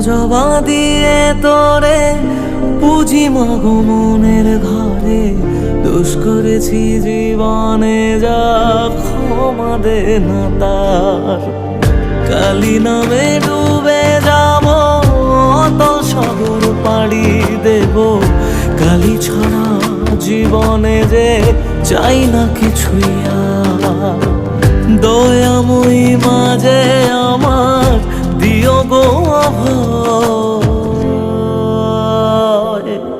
জবা দিয়ে তোরে পুঁজি মাগো মনের ঘরে, দোষ করেছি জীবনে যা ক্ষমা দে না তার। কালী নামে ডুবে যাব অতল সাগর পাড়ি দেব, কালী ছাড়া জীবনে যে চাই না কিছুই আর। দয়াময়ী মাঝে